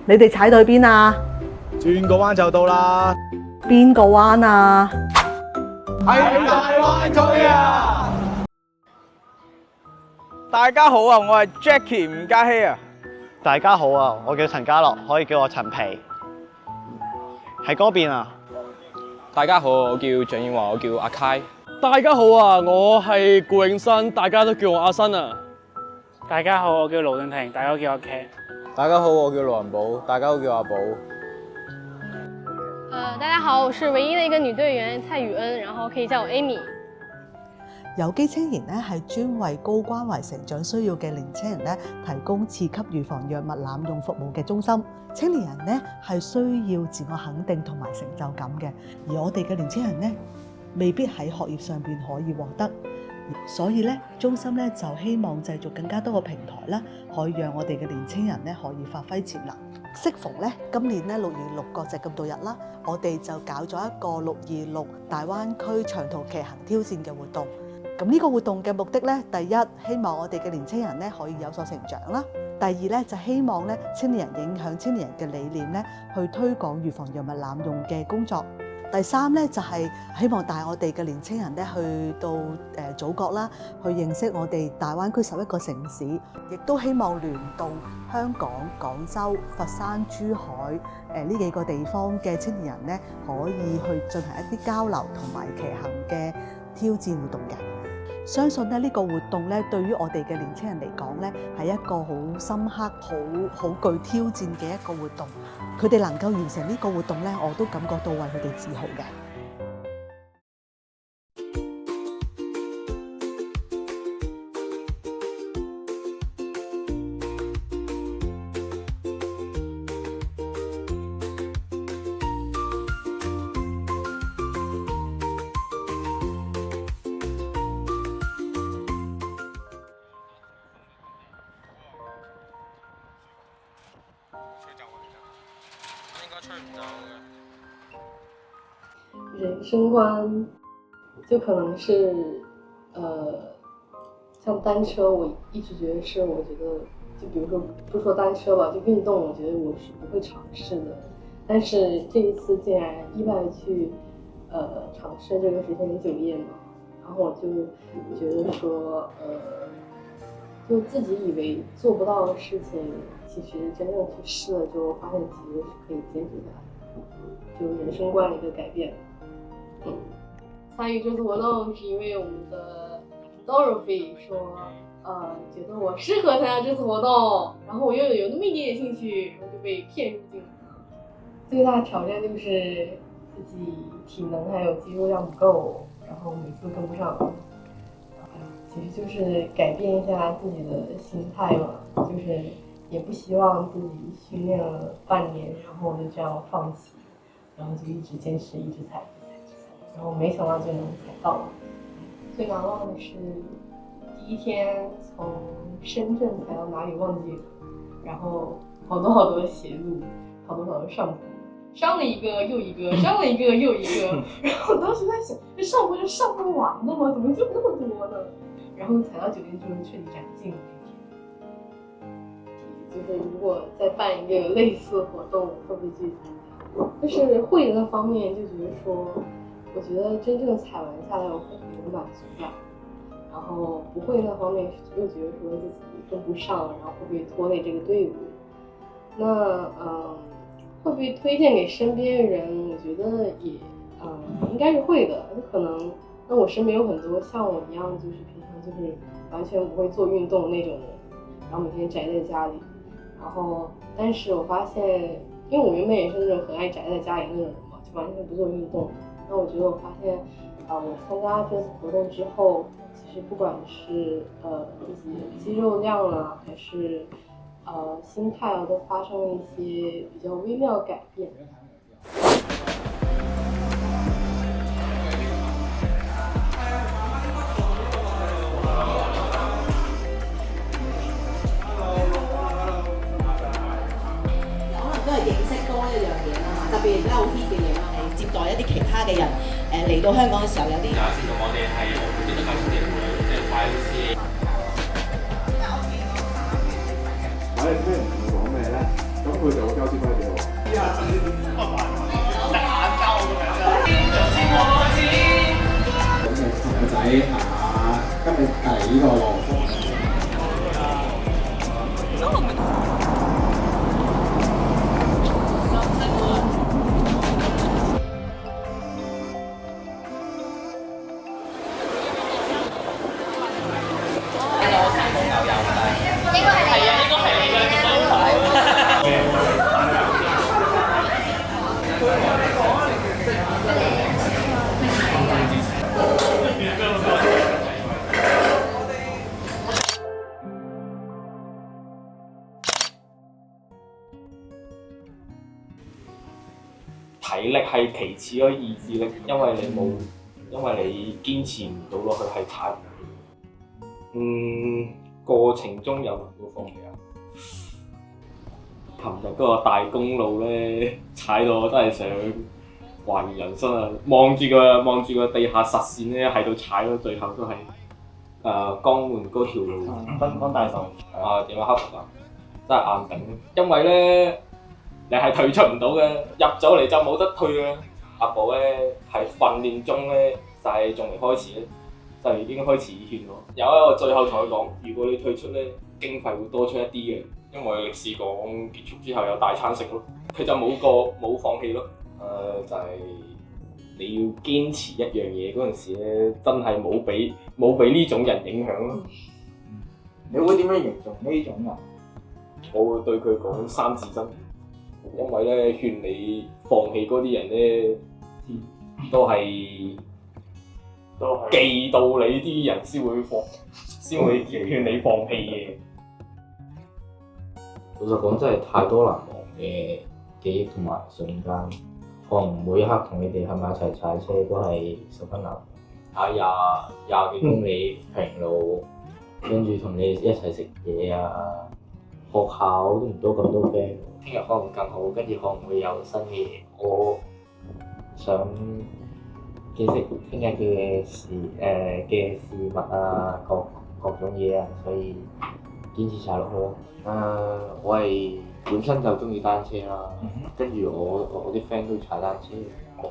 你哋踩到去邊啊？轉個彎就到啦。邊個彎啊？係大灣區啊！大家好啊，我係 Jackie 吳嘉熙啊。大家好啊，我叫陳家樂，可以叫我陳皮。喺嗰邊啊。大家好，我叫蔣燕華，我叫阿 Kai。大家好啊，我係顧永新，大家都叫我阿新啊。大家好，我叫盧定平，大家都叫我 K。大家好，我叫盧文寶，大家都叫阿寶。大家好，我是唯一的一個女隊員蔡雨恩，然後可以叫我 Amy。有機青年咧係專為高關懷成長需要嘅年青人咧提供次級預防藥物濫用服務嘅中心。青年人咧係需要自我肯定同埋成就感嘅，而我哋嘅年青人咧未必喺學業上邊可以獲得，所以咧中心咧就希望製造更加多嘅平台啦，可以讓我哋嘅年青人咧可以發揮潛能。適逢咧今年咧626國際禁毒日啦，我哋就搞咗一個626大灣區長途騎行挑戰嘅活動。咁呢個活動嘅目的咧，第一希望我哋嘅年青人咧可以有所成長啦。第二咧就希望咧青年人影響青年人嘅理念咧，去推廣預防藥物濫用嘅工作。第三咧就係希望帶我哋嘅年青人咧去到祖國啦，去認識我哋大灣區11個城市，亦都希望聯動香港、廣州、佛山、珠海呢幾個地方嘅青年人咧，可以去進行一啲交流同埋騎行嘅挑戰活動嘅。相信咧呢個活動咧，對於我哋嘅年輕人嚟講咧，係一個好深刻、好具挑戰嘅一個活動。佢哋能夠完成呢個活動咧，我都感覺到為佢哋自豪嘅。人生观就可能是像单车，我一直觉得是，我觉得就比如说不说单车吧，就运动，我觉得我是不会尝试的。但是这一次竟然意外地去尝试这个10天9夜嘛，然后我就觉得说就自己以为做不到的事情，其实真正去试了之后，发现其实是可以坚持下来，就人生观的一个改变。参与这次活动是因为我们的 Dorothy 说，觉得我适合参加这次活动，然后我又有那么一点点兴趣，我就被骗入进来了。最大的挑战就是自己体能还有肌肉量不够，然后每次跟不上。其实就是改变一下自己的心态嘛，就是也不希望自己训练了半年，然后就这样放弃，然后就一直坚持，一直踩，然后没想到就能踩到。最难忘的是第一天从深圳踩到哪里忘记了，然后好多斜路，好多上坡，上了一个又一个，上了一个又一个，然后当时在想，这上坡是上不完的吗？怎么就那么多呢？然后踩到9天之后彻底斩尽了这天。就是如果再办一个类似活动，会不会去参加？就是会的那方面就觉得说，我觉得真正踩完下来我会有满足感，然后不会那方面又觉得说自己跟不上，然后会不会拖累这个队伍？那会不会推荐给身边的人？我觉得也应该是会的。就可能那我身边有很多像我一样，就是平常就是完全不会做运动那种人，然后每天宅在家里，然后但是我发现，因为我原本也是那种很爱宅在家里那种人嘛，就完全不做运动。那我觉得我发现，我参加这次活动之后，其实不管是自己肌肉量啊，还是心态啊，都发生了一些比较微妙的改变。認識多一樣嘢啦，特別而家好 hit 嘅嘢啦，係接待一啲其他嘅人嚟到香港嘅時候有啲。先同我哋係澳門基督教青年會，即係快啲。我哋聽唔講咩咧？咁佢哋我交接翻俾我。咁你同個仔行下今日隔離呢個羅湖。體力係其次咯，意志力，因為你堅持唔到落去係太過程中有冇放棄啊？琴日嗰個大公路咧，踩到我真係想懷疑人生啊！望住個地下實線咧，喺度踩到最後都係江門嗰條路，分大道點樣克服啊？真係硬頂，因為咧。你係退出唔到嘅，入咗嚟就冇得退嘅。阿寶咧係訓練中咧，就係仲未開始咧，就已經開始勸我。有一個最後同佢講，如果你退出咧，經費會多出一啲嘅，因為歷史講結束之後有大餐食咯。佢就冇放棄咯。就係、你要堅持一樣嘢嗰陣時咧，真係冇俾呢種人影響咯。你會點樣形容呢種人？我會對佢講三字真。因為咧勸你放棄嗰啲人咧，都係忌到你啲人先會勸你放棄嘅。老實講，真係太多難忘嘅記憶同埋瞬間，可能每一刻同你哋喺埋一齊踩車都係十分難忘。踩廿幾公里平路，跟住同你一齊食嘢啊，學校都唔多咁多 friend。聽日可能更好，跟住可能會有新嘅嘢。我想見識聽日嘅事物啊，各種嘢啊，所以堅持晒落去咯。我係本身就中意單車啦，跟住我啲 friend 都踩單車，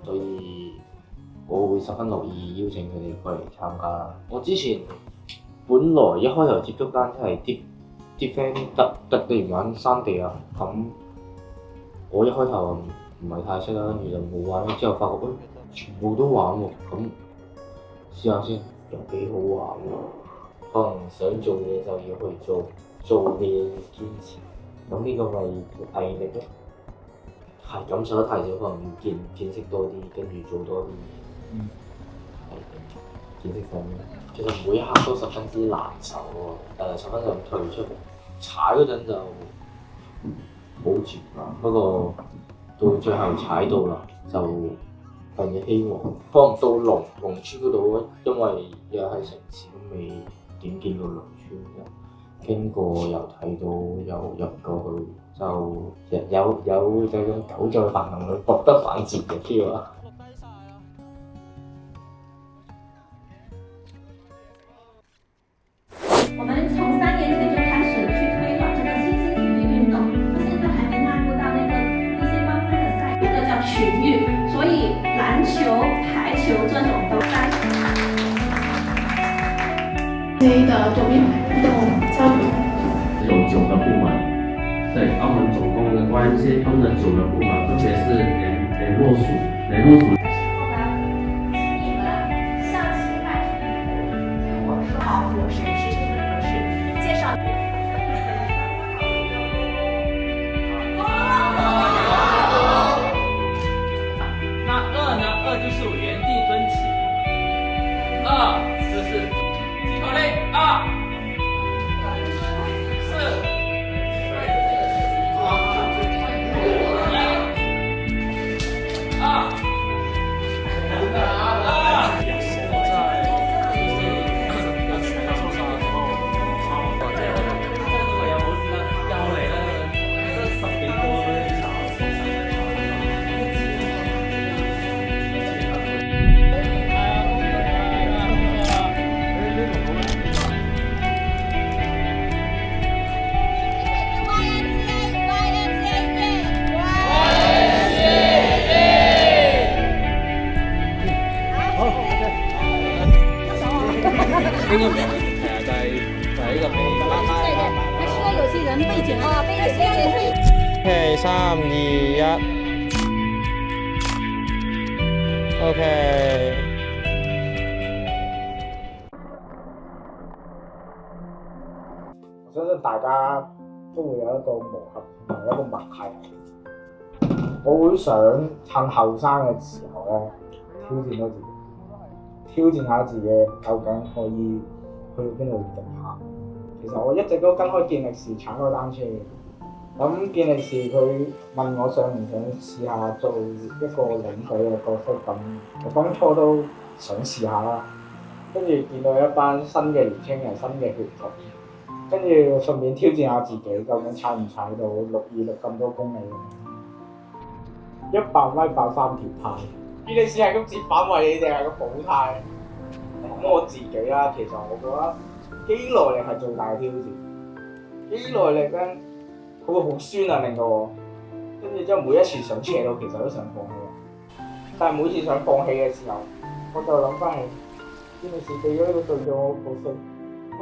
所以我會十分樂意邀請佢哋過嚟參加啦。我之前本來一開頭接觸單車係啲 friend 突然玩山地啊，咁我一開頭唔係太識啦，跟住就冇玩，之後發覺全部都玩喎，咁試下先，又幾好玩喎。可能想做嘢就要去做，做嘅嘢要堅持，咁呢個咪毅力咯。係感受得太少，可能要見識多啲，跟住做多啲嘢。見識上面，其實每一刻都十分之難受喎，十分想退出。踩嗰陣就好絕望，不過到最後踩到啦，就有啲希望。可能到龍村嗰度，因為又係城市，都未點見過龍村嘅，經過又睇到又入過去，就有種久在繁榮裏博得反折嘅 feel 啊！我們從3年前就開始去推廣這個新興體育運動，到現在還沒納入到那個一些官方的賽，這個叫群育，所以籃球、排球這種都在。你的左邊運動交流有9個部門，對，澳門總共的YMCA他們的9個部門，分別是聯絡組。應該唔係係啊，就係呢個鼻。對对，它需要有些人背景哦，背景。OK， 3、2、1。OK。我相信大家都會有一個磨合同埋一個默契。我會想趁後生嘅時候咧，挑戰多自己，挑戰下自己究竟可以去到邊度定下。其實我一直都跟開健力士踩過單車嘅。咁健力士佢問我想唔想試下做一個領隊嘅角色，咁我當初都想試下啦。跟住見到一班新嘅年輕人、新嘅血統，跟住順便挑戰下自己，究竟踩唔踩到626咁多公里？100米爆3條肽，健力士係咁折返位，你哋係個補肽。咁我自己啦，其實我覺得肌耐力係最大嘅挑戰。肌耐力咧，佢會好酸啊，令到我。跟住之後每一次想斜到，其實都想放棄。但係每次想放棄嘅時候，我就諗翻起健力士俾咗呢個對咗我角色，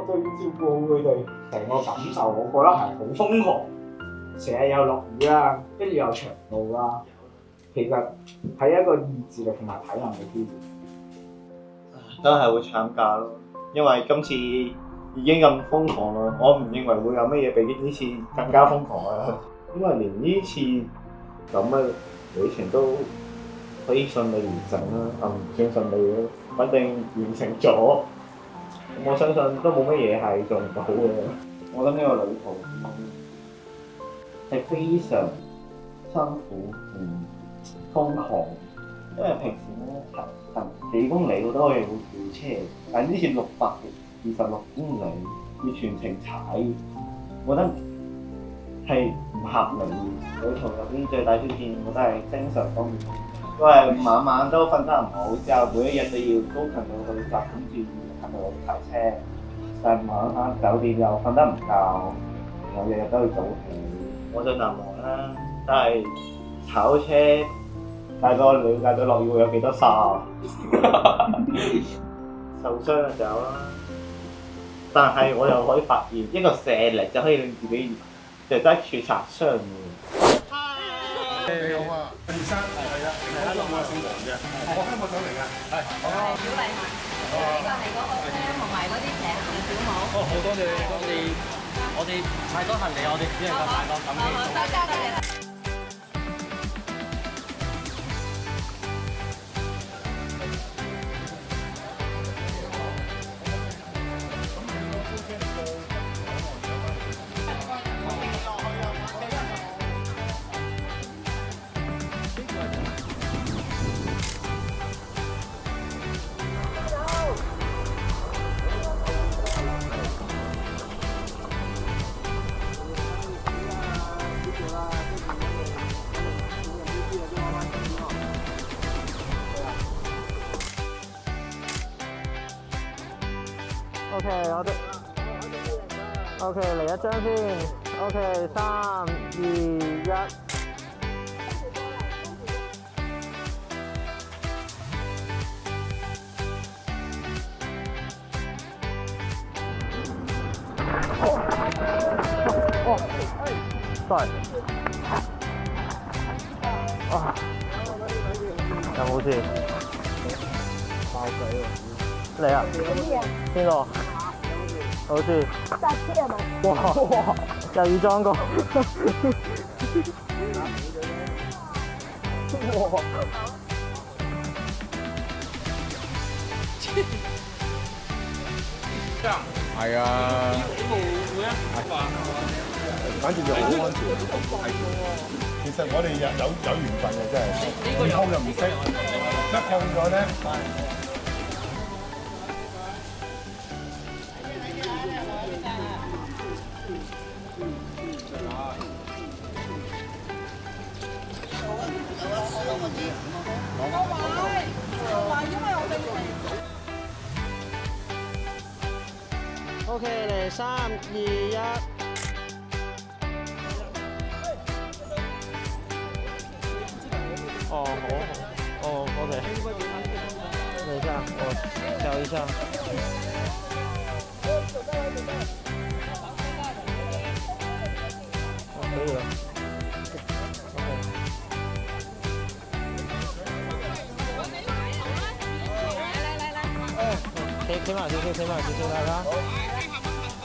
我就要照顧好佢哋。成個感受，我覺得係好瘋狂。成日又落雨啦，跟住又長路啦。其實係一個意志力同埋體能嘅挑戰，都係會搶價咯，因為今次已經咁瘋狂啦，我唔認為會有乜嘢比呢次更加瘋狂啦。因為連呢次咁嘅旅程都可以順利完成啦，唔算順利咯，反正完成咗，我相信都冇乜嘢係做唔到嘅。我覺得呢個旅途係非常辛苦瘋狂，因為平時咧行幾公里我都可以會跳車，但係呢次626公里要全程踩，我覺得係唔合理。旅途入邊最大挑戰，我覺得係精神方面，因為晚晚都瞓得唔好，之後每一日都要高強度去集中注意行路踩車，但係晚黑酒店又瞓得唔夠，然後日日都要早起。我最難忘啦，都係炒車。大概了解到落雨會有幾多沙，受傷嘅時候啦。但係我又可以發現一個射力就可以令自己就得處擦傷嘅。你好啊，陳生係啊，我姓黃嘅，我香港上嚟嘅，係。小麗文，呢個係嗰個車同埋嗰啲騎行嘅小帽。哦，好多謝我哋太多行李，我哋只能夠買個咁嘅。多謝。OK， 我哋 OK 嚟一張先。OK， 3、2、1。sorry。有冇事？爆仔喎！嚟啊！邊個？好似搭車係咪？哇！又要裝個哇！係啊，反正就好安全。其實我哋有緣分嘅真係，唔碰又唔識，一碰咗咧。OK， 嚟3、2、1。哦，好，哦 ，OK。等一下，我调一下。企埋少少，大家。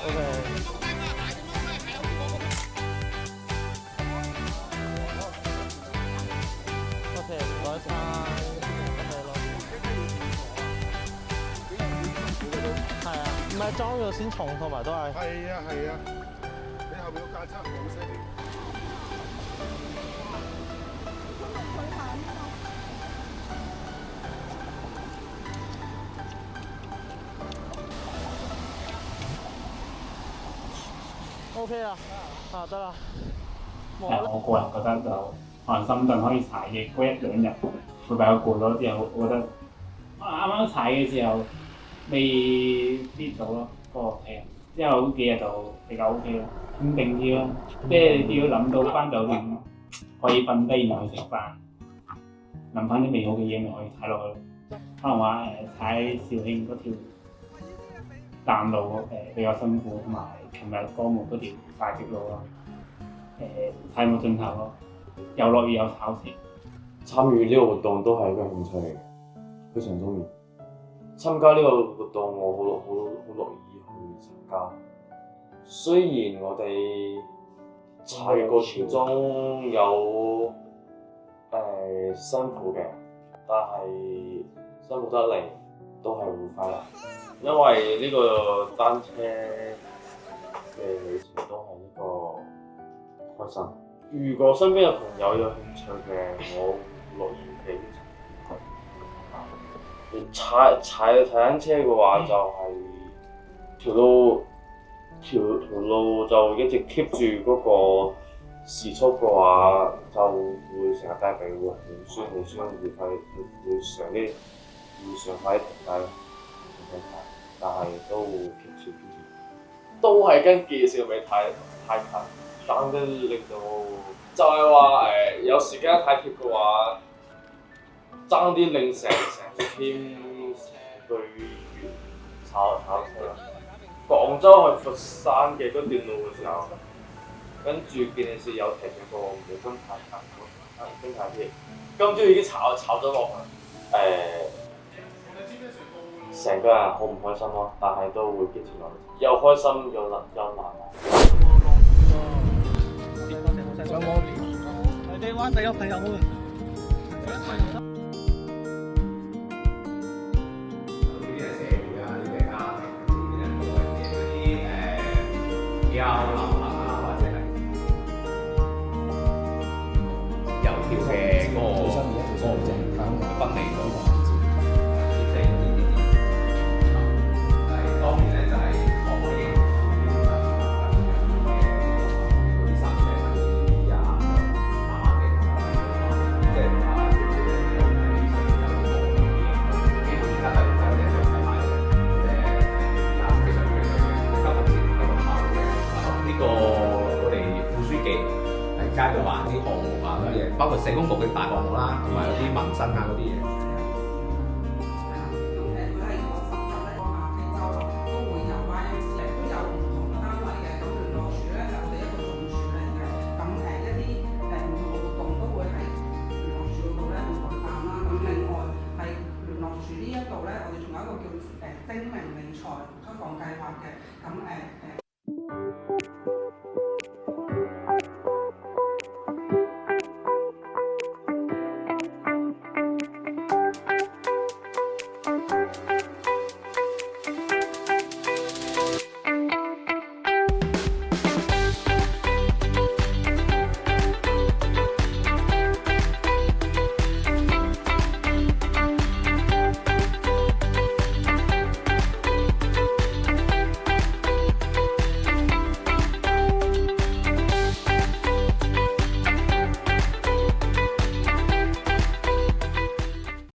OK。OK，唔該晒。係啊，唔係裝咗先重，同埋都係。係啊，你後面個架撐好犀利。OK 啦，得啦。我個人覺得就可能深圳可以踩嘅嗰1-2日會比較攰咯。之後我覺得啱啱踩嘅時候未 fit 到咯個體能，之後嗰幾日就比較 OK 咯，穩定啲咯。即係你要諗到翻酒店可以瞓低然後去食飯，諗翻啲美好嘅嘢咪可以踩落去咯。可能話踩肇慶嗰條淡路比較辛苦，同埋琴日江門嗰條快捷路咯，踩冇盡頭咯，又落雨又炒車。參與呢個活動都係一個興趣嚟嘅，非常中意。參加呢個活動我好樂意去參加。雖然我哋踩嘅過程中有辛苦嘅，但係辛苦得嚟都係會快樂。因為呢個單車嘅旅程都係一個開心。如果身邊嘅朋友有興趣嘅，我樂意俾踩單車嘅話，就係條路就一直 keep 住嗰個時速嘅話，就會成日帶鼻會好酸，會想快啲停低咯。但係都會 keep 住，都係跟介紹俾太近，等得令到就係話有時間太貼嘅話，爭啲令成隻 team 對完炒車啦。廣州去佛山嘅嗰段路嘅時候，跟住健力士有停嘅個冇跟太近，跟太貼，今朝已經炒咗落去，成個人好唔開心咯，但係都會堅持落去，又開心又難。上網你哋灣仔有朋友冇？比較流行啊，或者係油條嘅嗰個分離嗰個位置，當然咧就係可唔可以嗰啲三車甚至啊慢慢嘅，即係基本而家係有啲人睇埋非常呢個我哋副書記係街道辦啲項目啊嗰啲嘢，包括社工局嘅大項目啦，同埋有啲民生啊嗰啲嘢。精明理財推廣計劃嘅，咁